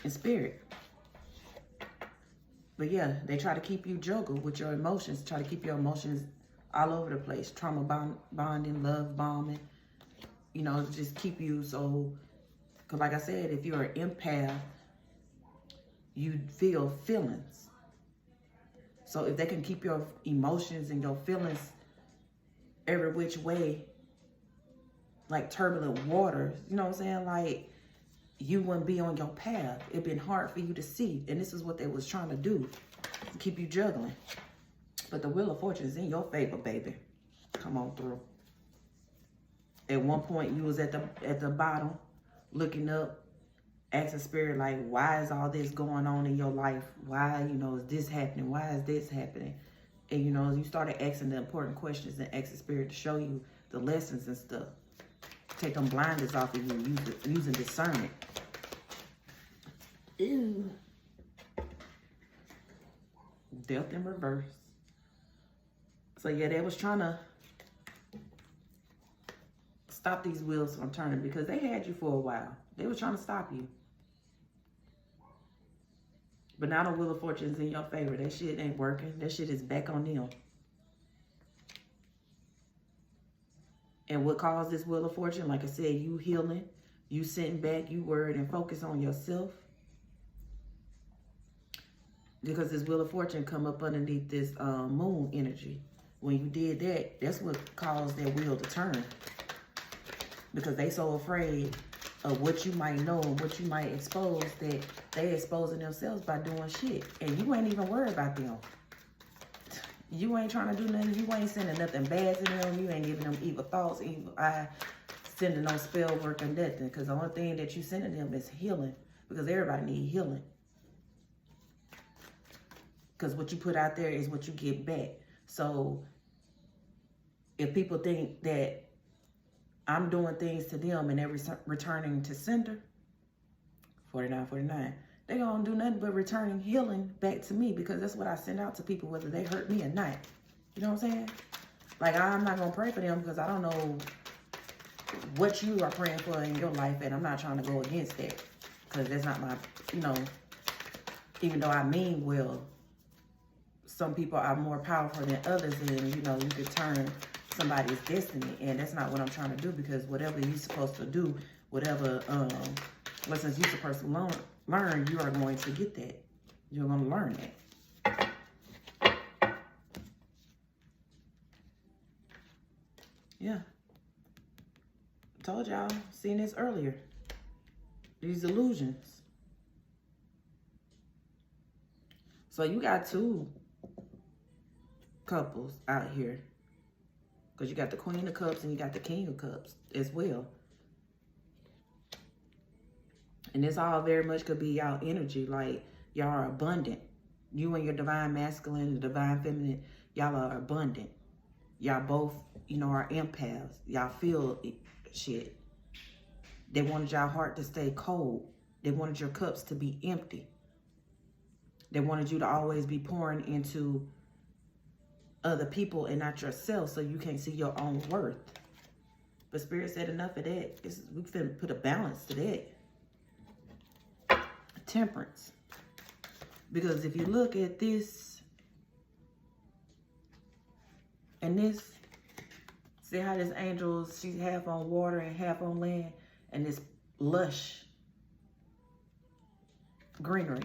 [SPEAKER 1] In spirit. But yeah, they try to keep you juggled with your emotions. Try to keep your emotions all over the place. Trauma bonding, love bombing. You know, just keep you so... Because like I said, if you're an empath, you feel feelings. So if they can keep your emotions and your feelings every which way, like turbulent waters, you know what I'm saying? Like, you wouldn't be on your path. It'd been hard for you to see. And this is what they was trying to do. Keep you juggling. But the Wheel of Fortune is in your favor, baby. Come on through. At one point, you was at the bottom, looking up, asking spirit, like, why is all this going on in your life? Why, you know, is this happening? Why is this happening? And, you know, you started asking the important questions and asking spirit to show you the lessons and stuff. Take them blinders off of you, using discernment. Ew. Death in reverse. So yeah, they was trying to stop these wheels from turning because they had you for a while. They were trying to stop you. But now the Wheel of Fortune is in your favor. That shit ain't working. That shit is back on them. And what caused this Wheel of Fortune? Like I said, you healing, you sitting back, you worried and focus on yourself. Because this Wheel of Fortune come up underneath this moon energy. When you did that, that's what caused that wheel to turn. Because they so afraid of what you might know and what you might expose that they exposing themselves by doing shit. And you ain't even worried about them. You ain't trying to do nothing. You ain't sending nothing bad to them. You ain't giving them evil thoughts, evil eye, sending no spell work or nothing. Because the only thing that you sending them is healing. Because everybody need healing. Because what you put out there is what you get back. So if people think that I'm doing things to them and they're returning to sender, 4949, they gonna do nothing but returning healing back to me, because that's what I send out to people, whether they hurt me or not. You know what I'm saying? Like, I'm not gonna pray for them because I don't know what you are praying for in your life, and I'm not trying to go against that, because that's not my, even though I mean well, some people are more powerful than others, and, you could turn somebody's destiny, and that's not what I'm trying to do, because whatever you're supposed to do, whatever lessons you're supposed to learn, you are going to get that. You're going to learn that. Yeah. Told y'all, seen this earlier. These illusions. So you got two couples out here. Because you got the Queen of Cups and you got the King of Cups as well. And this all very much could be y'all energy. Like, y'all are abundant. You and your divine masculine and divine feminine, y'all are abundant. Y'all both, are empaths. Y'all feel shit. They wanted y'all heart to stay cold. They wanted your cups to be empty. They wanted you to always be pouring into other people and not yourself, so you can't see your own worth. But Spirit said enough of that. We finna put a balance to that. Temperance. Because if you look at this and this, see how this angel, she's half on water and half on land, and this lush greenery.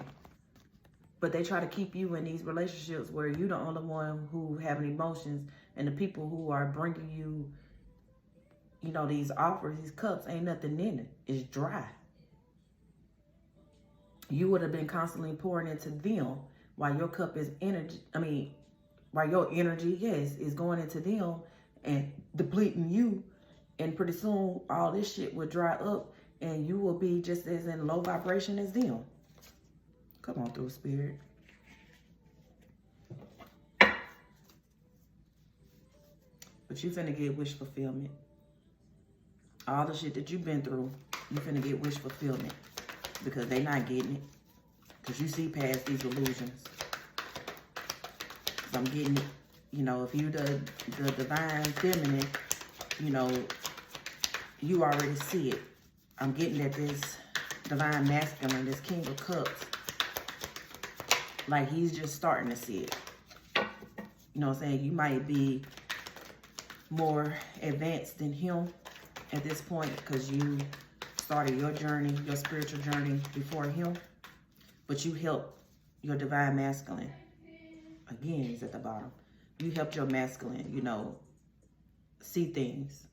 [SPEAKER 1] But they try to keep you in these relationships where you're the only one who having emotions, and the people who are bringing you, these offers, these cups, ain't nothing in it. It's dry. You would have been constantly pouring into them while your cup is while your energy, yes, is going into them and depleting you. And pretty soon, all this shit will dry up and you will be just as in low vibration as them. Come on through, Spirit. But you finna get wish fulfillment. All the shit that you've been through, you finna get wish fulfillment. Because they not getting it. Because you see past these illusions. So I'm getting it. If you the divine feminine, you already see it. I'm getting that this divine masculine, this King of Cups, like he's just starting to see it. You know what I'm saying? You might be more advanced than him at this point because you started your journey, your spiritual journey before him. But you helped your divine masculine. Again, he's at the bottom. You helped your masculine, see things.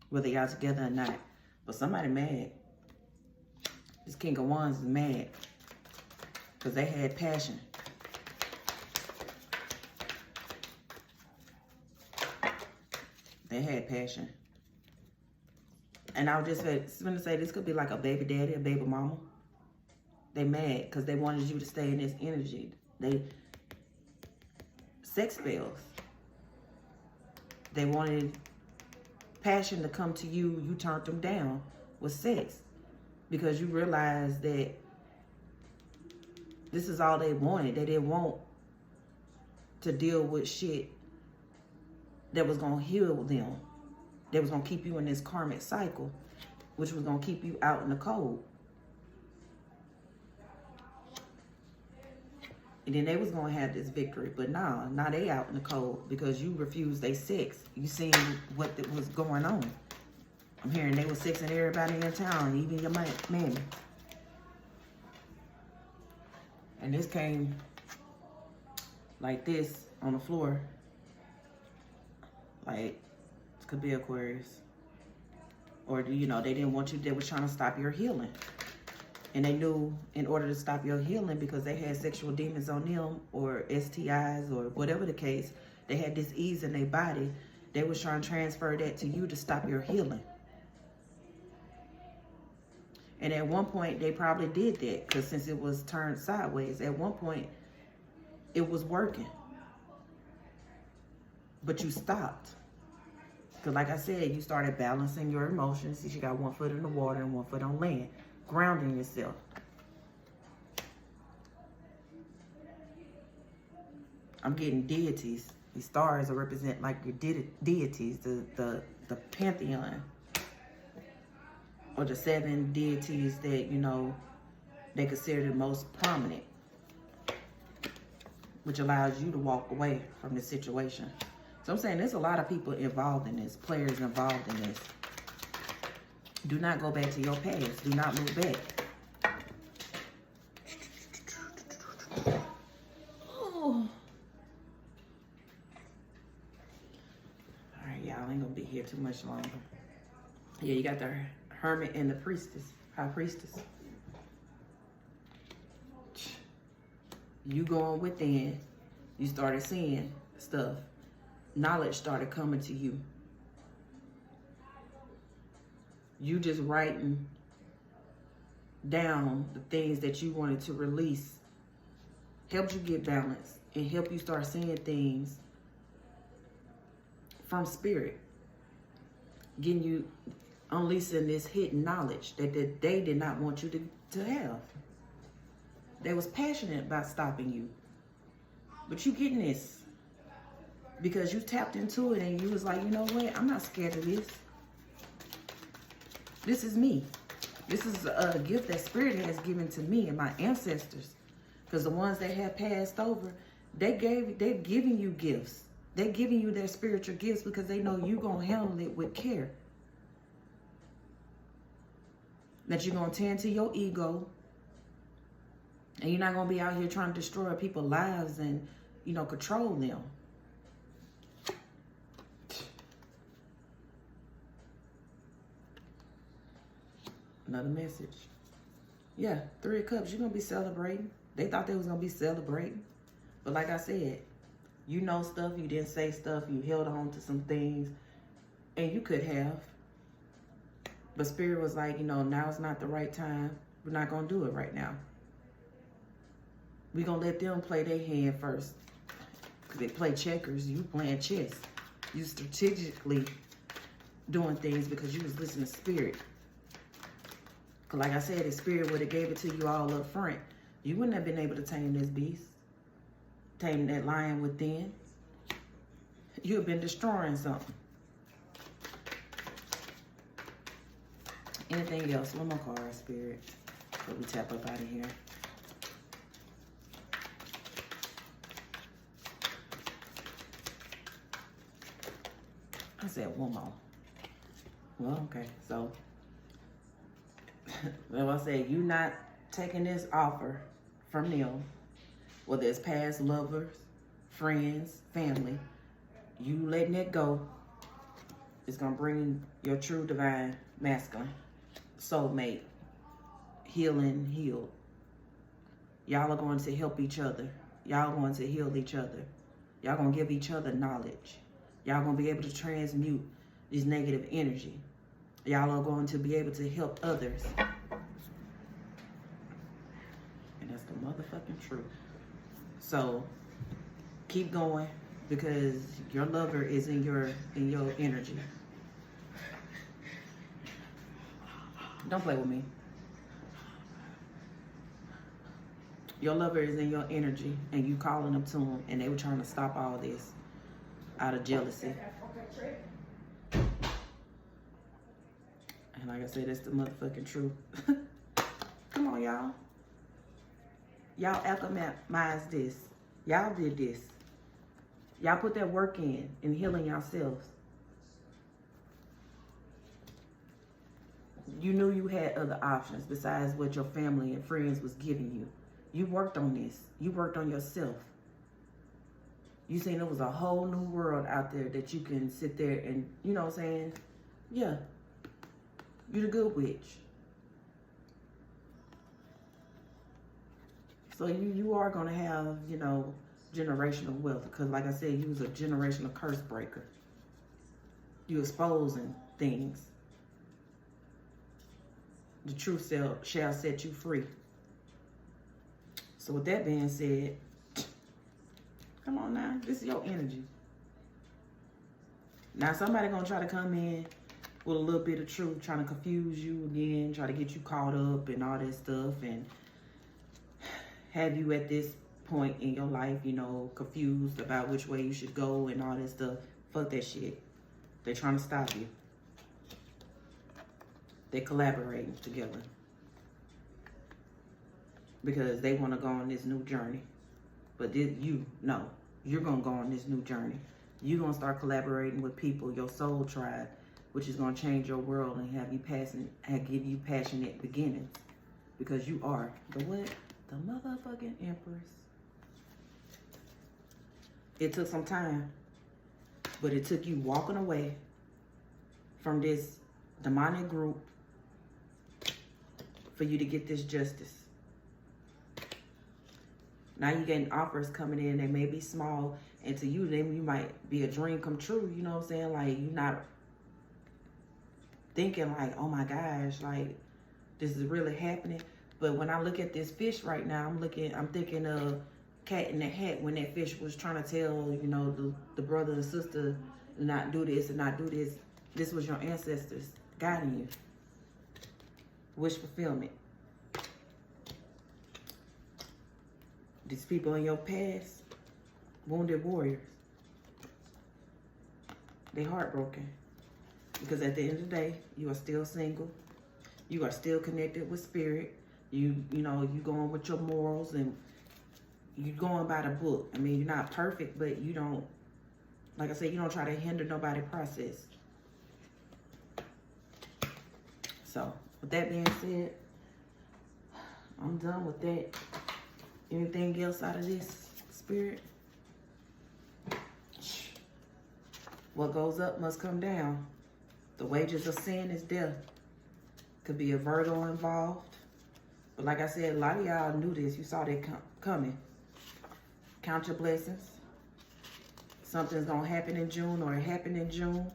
[SPEAKER 1] Whether y'all together or not. But somebody mad. This King of Wands is mad. Because they had passion. They had passion. And I was just going to say this could be like a baby daddy, a baby mama. They mad because they wanted you to stay in this energy. Sex spells. They wanted passion to come to you. You turned them down with sex because you realized that this is all they wanted. They didn't want to deal with shit that was going to heal them. That was going to keep you in this karmic cycle, which was going to keep you out in the cold. And then they was going to have this victory. But now they out in the cold because you refused their sex. You seen what was going on. I'm hearing they was sexing everybody in town, even your mammy. And this came like this on the floor. Like, it could be Aquarius. Or, they didn't want you, they were trying to stop your healing. And they knew in order to stop your healing, because they had sexual demons on them or STIs or whatever the case, they had disease in their body. They was trying to transfer that to you to stop your healing. And at one point, they probably did that because since it was turned sideways, at one point, it was working. But you stopped. Because like I said, you started balancing your emotions. You got one foot in the water and one foot on land. Grounding yourself. I'm getting deities. These stars represent like your deities, the the pantheon, or the 7 deities that, you know, they consider the most prominent, which allows you to walk away from the situation. So I'm saying there's a lot of people involved in this, players involved in this. Do not go back to your past. Do not look back. Oh. All right, y'all, I ain't gonna be here too much longer. Yeah, you got the hermit and the priestess, high priestess. You going within, you started seeing stuff. Knowledge started coming to you. You just writing down the things that you wanted to release helped you get balance and help you start seeing things from spirit. Getting you, unleashing this hidden knowledge that they did not want you to have. They was passionate about stopping you. But you getting this because you tapped into it and you was like, you know what? I'm not scared of this. This is me. This is a gift that Spirit has given to me and my ancestors. Because the ones that have passed over, they're giving you gifts. They're giving you their spiritual gifts because they know you're going to handle it with care. That you're going to tend to your ego. And you're not going to be out here trying to destroy people's lives and, you know, control them. Another message. Yeah, 3 of Cups, you're going to be celebrating. They thought they was going to be celebrating. But like I said, you know stuff, you didn't say stuff, you held on to some things, and you could have. But Spirit was like, you know, now's not the right time. We're not going to do it right now. We're going to let them play their hand first. Because they play checkers, you playing chess. You strategically doing things because you was listening to Spirit. Because like I said, if Spirit would have gave it to you all up front, you wouldn't have been able to tame this beast. Tame that lion within. You have been destroying something. Anything else? One more card, Spirit. Before we tap up out of here. I said one more. Well, okay. So, well, I said, you not taking this offer from them, whether it's past lovers, friends, family, you letting it go is going to bring your true divine masculine, soulmate, healing, healed. Y'all are going to help each other. Y'all going to heal each other. Y'all going to give each other knowledge. Y'all going to be able to transmute this negative energy. Y'all are going to be able to help others. And that's the motherfucking truth. So keep going because your lover is in your energy. Don't play with me. Your lover is in your energy and you calling up to him and they were trying to stop all this out of jealousy. And like I said, that's the motherfucking truth. Come on, y'all. Y'all alchemized this. Y'all did this. Y'all put that work in healing yourselves. You knew you had other options besides what your family and friends was giving you. You worked on this. You worked on yourself. You seen there was a whole new world out there that you can sit there and, you know what I'm saying? Yeah. You're the good witch. So you are going to have, you know, generational wealth. Because like I said, you was a generational curse breaker. You exposing things. The truth shall set you free. So with that being said, come on now. This is your energy. Now somebody going to try to come in with a little bit of truth, trying to confuse you again, try to get you caught up and all that stuff, and have you at this point in your life, you know, confused about which way you should go and all that stuff. Fuck that shit. They're trying to stop you. They're collaborating together because they want to go on this new journey. But you're going to go on this new journey. You're going to start collaborating with people, your soul tribe, which is going to change your world and give you passionate beginnings. Because you are the what? The motherfucking Empress. It took some time, but it took you walking away from this demonic group for you to get this justice. Now you're getting offers coming in. They may be small, and to you, then you might be a dream come true. You know what I'm saying? Like, you're not thinking like, oh my gosh, like this is really happening. But when I look at this fish right now, I'm thinking of Cat in the Hat when that fish was trying to tell, you know, the brother and sister not do this and not do this. This was your ancestors guiding you. Wish fulfillment. These people in your past, wounded warriors, they heartbroken. Because at the end of the day, you are still single. You are still connected with spirit. You know, you going with your morals and you going by the book. I mean, you're not perfect, but you don't, like I said, you don't try to hinder nobody's process. So, with that being said, I'm done with that. Anything else out of this, spirit? What goes up must come down. The wages of sin is death. Could be a vertical involved. But like I said, a lot of y'all knew this. You saw that coming. Count your blessings. Something's going to happen in June, or it happened in June.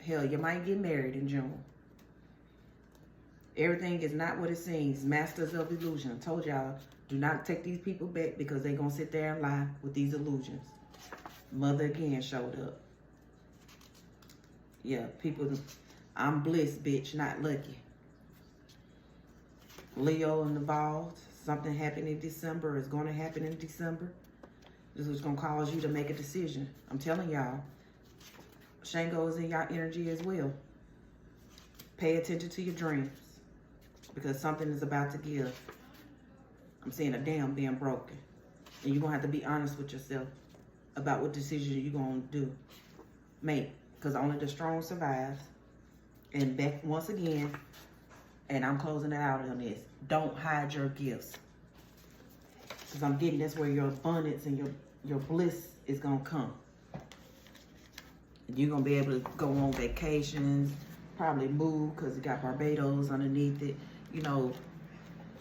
[SPEAKER 1] Hell, you might get married in June. Everything is not what it seems. Masters of illusion. I told y'all, do not take these people back because they're going to sit there and lie with these illusions. Mother again showed up. Yeah, people, I'm bliss, bitch, not lucky. Leo involved. Something happened in December. Is going to happen in December. This is going to cause you to make a decision. I'm telling y'all. Shango is in y'all energy as well. Pay attention to your dreams. Because something is about to give. I'm seeing a dam being broken. And you're going to have to be honest with yourself about what decision you're going to make. Because only the strong survives. And back once again, and I'm closing it out on this. Don't hide your gifts. Because I'm getting that's where your abundance and your bliss is going to come. You're going to be able to go on vacations, probably move because you got Barbados underneath it. You know,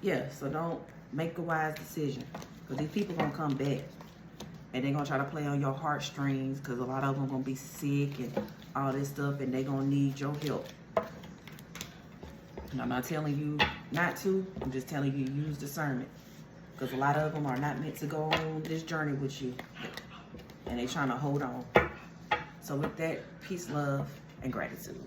[SPEAKER 1] yeah, so don't make a wise decision. Because these people going to come back. And they're going to try to play on your heartstrings because a lot of them are going to be sick and all this stuff. And they're going to need your help. And I'm not telling you not to. I'm just telling you use discernment. Because a lot of them are not meant to go on this journey with you. And they're trying to hold on. So with that, peace, love, and gratitude.